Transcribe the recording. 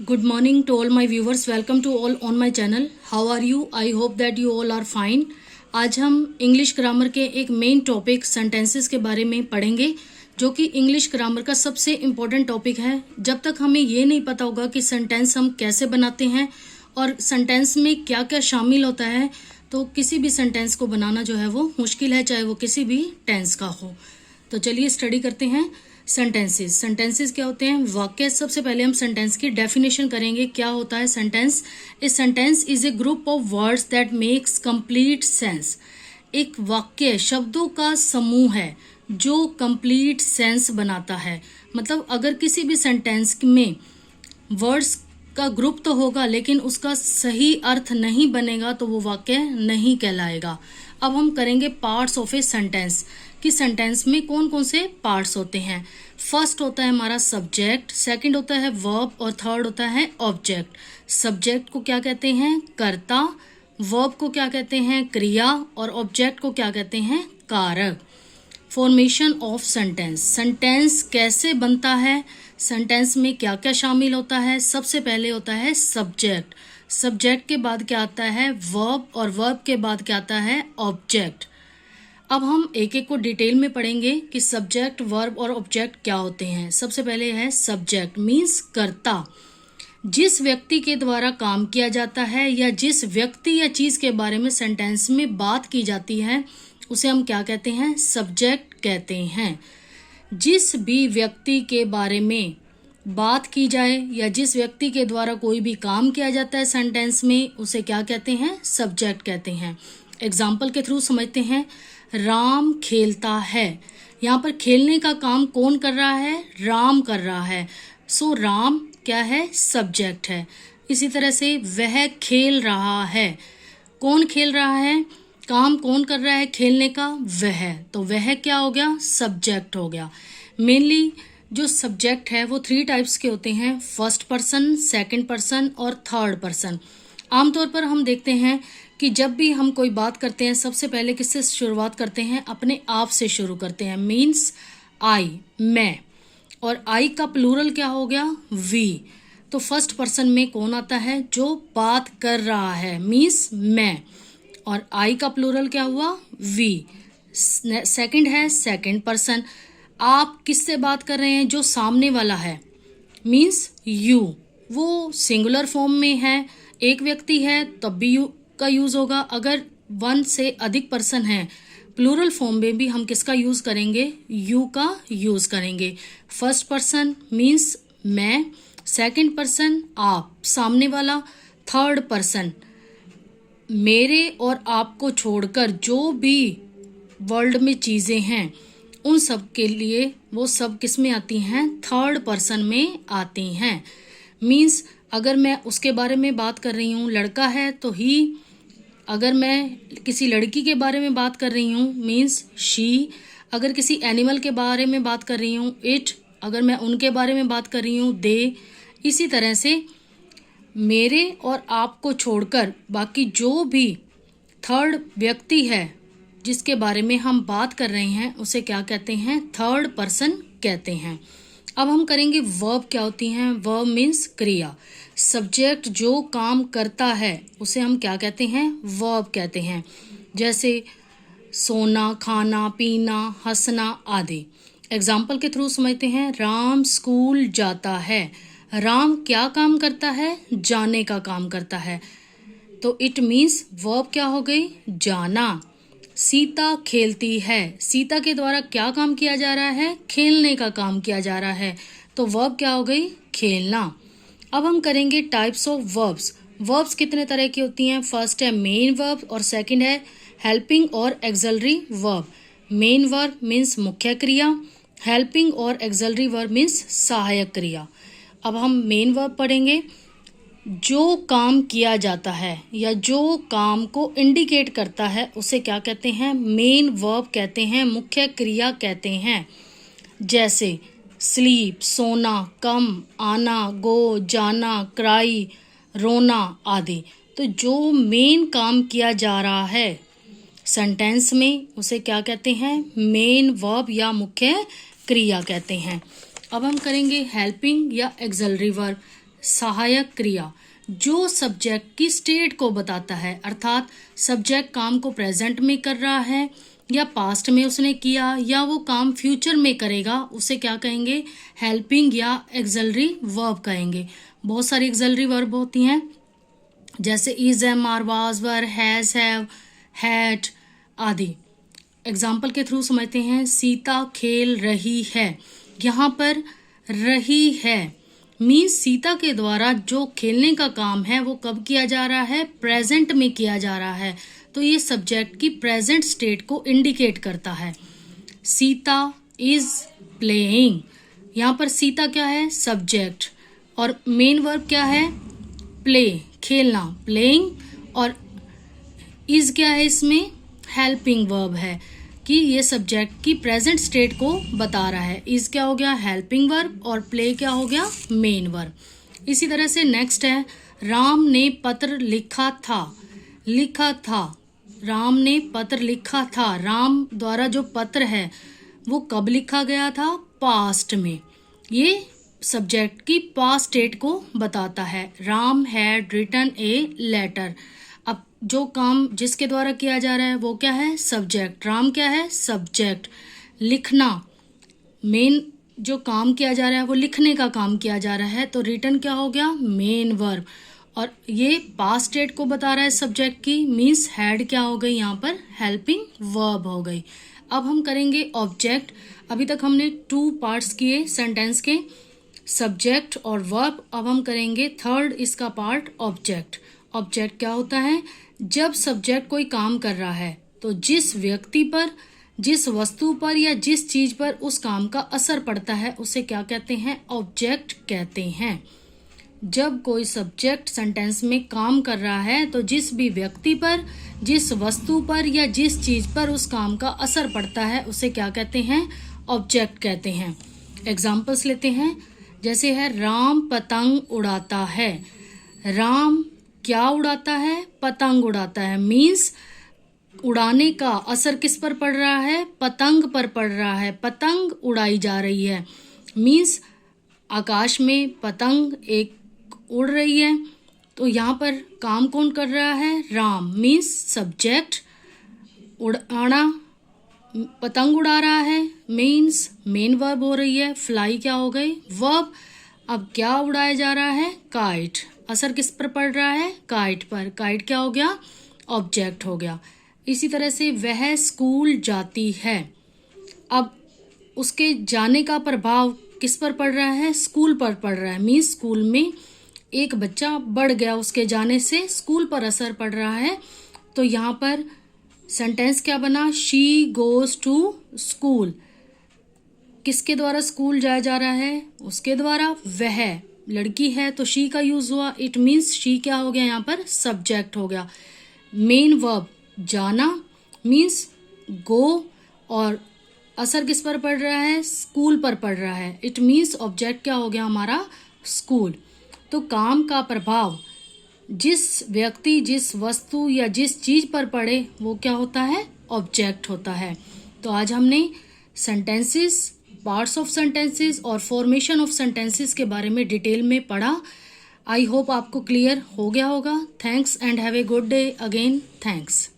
Good morning to all my viewers. Welcome to all on my channel. How are you? I hope that you all are fine. आज हम English grammar के एक main topic sentences के बारे में पढ़ेंगे, जो कि इंग्लिश ग्रामर का सबसे इम्पोर्टेंट टॉपिक है। जब तक हमें ये नहीं पता होगा कि सेंटेंस हम कैसे बनाते हैं और सेंटेंस में क्या क्या शामिल होता है, तो किसी भी सेंटेंस को बनाना जो है वो मुश्किल है, चाहे वो किसी भी टेंस का हो। तो चलिए स्टडी करते हैं सेंटेंसेस क्या होते हैं, वाक्य। सबसे पहले हम सेंटेंस की डेफिनेशन करेंगे, क्या होता है sentence. A sentence is a group of words that makes complete sense. एक वाक्य शब्दों का समूह है जो कंप्लीट सेंस बनाता है। मतलब अगर किसी भी सेंटेंस में वर्ड्स का ग्रुप तो होगा, लेकिन उसका सही अर्थ नहीं बनेगा तो वो वाक्य नहीं कहलाएगा। अब हम करेंगे पार्ट्स ऑफ ए सेंटेंस, कि सेंटेंस में कौन कौन से पार्ट्स होते हैं। फर्स्ट होता है हमारा सब्जेक्ट, सेकंड होता है वर्ब और थर्ड होता है ऑब्जेक्ट। सब्जेक्ट को क्या कहते हैं, कर्ता। वर्ब को क्या कहते हैं, क्रिया। और ऑब्जेक्ट को क्या कहते हैं, कारक। फॉर्मेशन ऑफ सेंटेंस, सेंटेंस कैसे बनता है, सेंटेंस में क्या क्या शामिल होता है। सबसे पहले होता है सब्जेक्ट, सब्जेक्ट के बाद क्या आता है वर्ब, और वर्ब के बाद क्या आता है ऑब्जेक्ट। अब हम एक एक को डिटेल में पढ़ेंगे कि सब्जेक्ट, वर्ब और ऑब्जेक्ट क्या होते हैं। सबसे पहले है सब्जेक्ट, मीन्स कर्ता। जिस व्यक्ति के द्वारा काम किया जाता है या जिस व्यक्ति या चीज के बारे में सेंटेंस में बात की जाती है, उसे हम क्या कहते हैं, सब्जेक्ट कहते हैं। जिस भी व्यक्ति के बारे में बात की जाए या जिस व्यक्ति के द्वारा कोई भी काम किया जाता है सेंटेंस में, उसे क्या कहते हैं, सब्जेक्ट कहते हैं। एग्जाम्पल के थ्रू समझते हैं। राम खेलता है, यहाँ पर खेलने का काम कौन कर रहा है, राम कर रहा है। सो राम क्या है, सब्जेक्ट है। इसी तरह से वह खेल रहा है, कौन खेल रहा है, काम कौन कर रहा है खेलने का, वह। तो वह क्या हो गया, सब्जेक्ट हो गया। मेनली जो सब्जेक्ट है वो 3 टाइप्स के होते हैं, फर्स्ट पर्सन, सेकंड पर्सन और थर्ड पर्सन। आमतौर पर हम देखते हैं कि जब भी हम कोई बात करते हैं, सबसे पहले किससे शुरुआत करते हैं, अपने आप से शुरू करते हैं। मीन्स आई, मैं। और आई का प्लूरल क्या हो गया, वी। तो फर्स्ट पर्सन में कौन आता है, जो बात कर रहा है, मीन्स मैं। और आई का प्लूरल क्या हुआ, वी। सेकंड है सेकंड पर्सन, आप किससे बात कर रहे हैं, जो सामने वाला है, मीन्स यू। वो सिंगुलर फॉर्म में है, एक व्यक्ति है तब भी यू का यूज होगा। अगर 1 से अधिक पर्सन है, प्लूरल फॉर्म में भी हम किसका यूज करेंगे, यू का यूज करेंगे। फर्स्ट पर्सन मीन्स मैं, सेकंड पर्सन आप, सामने वाला। थर्ड पर्सन मेरे और आपको छोड़कर जो भी वर्ल्ड में चीजें हैं, उन सब के लिए वो सब किस में आती हैं, थर्ड पर्सन में आती हैं। मीन्स अगर मैं उसके बारे में बात कर रही हूँ, लड़का है तो ही। अगर मैं किसी लड़की के बारे में बात कर रही हूँ, मीन्स शी। अगर किसी एनिमल के बारे में बात कर रही हूँ, इट। अगर मैं उनके बारे में बात कर रही हूँ, दे। इसी तरह से मेरे और आपको छोड़कर बाकी जो भी थर्ड व्यक्ति है जिसके बारे में हम बात कर रहे हैं, उसे क्या कहते हैं, थर्ड पर्सन कहते हैं। अब हम करेंगे वर्ब क्या होती हैं। वर्ब मीन्स क्रिया। सब्जेक्ट जो काम करता है उसे हम क्या कहते हैं, वर्ब कहते हैं। जैसे सोना, खाना, पीना, हंसना आदि। एग्जाम्पल के थ्रू समझते हैं। राम स्कूल जाता है, राम क्या काम करता है, जाने का काम करता है। तो इट मीन्स वर्ब क्या हो गई, जाना। सीता खेलती है, सीता के द्वारा क्या काम किया जा रहा है, खेलने का काम किया जा रहा है। तो वर्ब क्या हो गई, खेलना। अब हम करेंगे टाइप्स ऑफ वर्ब्स। वर्ब्स कितने तरह की होती हैं। फर्स्ट है मेन वर्ब और सेकंड है हेल्पिंग और axillary verb. Main verb means मुख्य क्रिया, हेल्पिंग और एक्सलरी वर्ब मीन्स सहायक क्रिया। अब हम मेन वर्ब पढ़ेंगे। जो काम किया जाता है या जो काम को इंडिकेट करता है, उसे क्या कहते हैं, मेन वर्ब कहते हैं, मुख्य क्रिया कहते हैं। जैसे स्लीप सोना, कम आना, गो जाना, क्राई रोना आदि। तो जो मेन काम किया जा रहा है सेंटेंस में, उसे क्या कहते हैं, मेन वर्ब या मुख्य क्रिया कहते हैं। अब हम करेंगे हेल्पिंग या एक्सलरी वर्ब। सहायक क्रिया जो सब्जेक्ट की स्टेट को बताता है, अर्थात सब्जेक्ट काम को प्रेजेंट में कर रहा है या पास्ट में उसने किया या वो काम फ्यूचर में करेगा, उसे क्या कहेंगे? हेल्पिंग या एक्सलरी वर्ब कहेंगे। बहुत सारी एक्सलरी वर्ब होती हैं जैसे is, am, are, was, were, has, have, had आदि। एग्जाम्पल के थ्रू समझते हैं। सीता खेल रही है, यहाँ पर रही है मीन्स सीता के द्वारा जो खेलने का काम है वो कब किया जा रहा है? प्रेजेंट में किया जा रहा है। तो ये सब्जेक्ट की प्रेजेंट स्टेट को इंडिकेट करता है। सीता इज प्लेइंग, यहाँ पर सीता क्या है? सब्जेक्ट, और मेन वर्ब क्या है? प्ले, खेलना, प्लेइंग, और इज क्या है इसमें? हेल्पिंग वर्ब है कि ये सब्जेक्ट की प्रेजेंट स्टेट को बता रहा है। इज क्या हो गया? हेल्पिंग वर्ब, और प्ले क्या हो गया? Main verb. इसी तरह से नेक्स्ट है राम ने पत्र लिखा था। लिखा था, राम ने पत्र लिखा था। राम द्वारा जो पत्र है वो कब लिखा गया था? पास्ट में। ये सब्जेक्ट की पास्ट स्टेट को बताता है। Ram had written a letter. अब जो काम जिसके द्वारा किया जा रहा है वो क्या है? सब्जेक्ट। राम क्या है? सब्जेक्ट। लिखना, मेन जो काम किया जा रहा है वो लिखने का काम किया जा रहा है, तो रिटन क्या हो गया? Main verb. और ये पास्ट स्टेट को बता रहा है सब्जेक्ट की, मीन्स हैड क्या हो गई? यहाँ पर हेल्पिंग वर्ब हो गई। अब हम करेंगे ऑब्जेक्ट। अभी तक हमने 2 पार्ट्स किए सेंटेंस के, सब्जेक्ट और वर्ब। अब हम करेंगे थर्ड इसका पार्ट, ऑब्जेक्ट। ऑब्जेक्ट क्या होता है? जब सब्जेक्ट कोई काम कर रहा है तो जिस व्यक्ति पर, जिस वस्तु पर या जिस चीज पर उस काम का असर पड़ता है उसे क्या कहते हैं? ऑब्जेक्ट कहते हैं। जब कोई सब्जेक्ट सेंटेंस में काम कर रहा है तो जिस भी व्यक्ति पर, जिस वस्तु पर या जिस चीज पर उस काम का असर पड़ता है उसे क्या कहते हैं? ऑब्जेक्ट कहते हैं। एग्जाम्पल्स लेते हैं, जैसे है राम पतंग उड़ाता है। राम क्या उड़ाता है? पतंग उड़ाता है। मीन्स उड़ाने का असर किस पर पड़ रहा है? पतंग पर पड़ रहा है। पतंग उड़ाई जा रही है, मीन्स आकाश में पतंग एक उड़ रही है। तो यहाँ पर काम कौन कर रहा है? Ram, means subject. उड़ाना, पतंग उड़ा रहा है, मीन्स मेन वर्ब हो रही है। फ्लाई क्या हो गई? वर्ब। अब क्या उड़ाया जा रहा है? काइट। असर किस पर पड़ रहा है? काइट पर। काइट क्या हो गया? ऑब्जेक्ट हो गया। इसी तरह से वह स्कूल जाती है। अब उसके जाने का प्रभाव किस पर पड़ रहा है? स्कूल पर पड़ रहा है, मीन्स स्कूल में एक बच्चा बढ़ गया, उसके जाने से स्कूल पर असर पड़ रहा है। तो यहाँ पर सेंटेंस क्या बना? She goes to school. किसके द्वारा स्कूल जाया जा रहा है? उसके द्वारा। वह लड़की है तो शी का यूज हुआ, इट मीन्स शी क्या हो गया? यहाँ पर सब्जेक्ट हो गया। मेन वर्ब जाना, मीन्स गो, और असर किस पर पड़ रहा है? स्कूल पर पड़ रहा है, इट मीन्स ऑब्जेक्ट क्या हो गया हमारा? स्कूल। तो काम का प्रभाव जिस व्यक्ति, जिस वस्तु या जिस चीज पर पड़े वो क्या होता है? ऑब्जेक्ट होता है। तो आज हमने सेंटेंसेस, पार्ट्स ऑफ सेंटेंसेस और फॉर्मेशन ऑफ सेंटेंसेस के बारे में डिटेल में पढ़ा। आई होप आपको क्लियर हो गया होगा। Thanks and have a good day again. Thanks.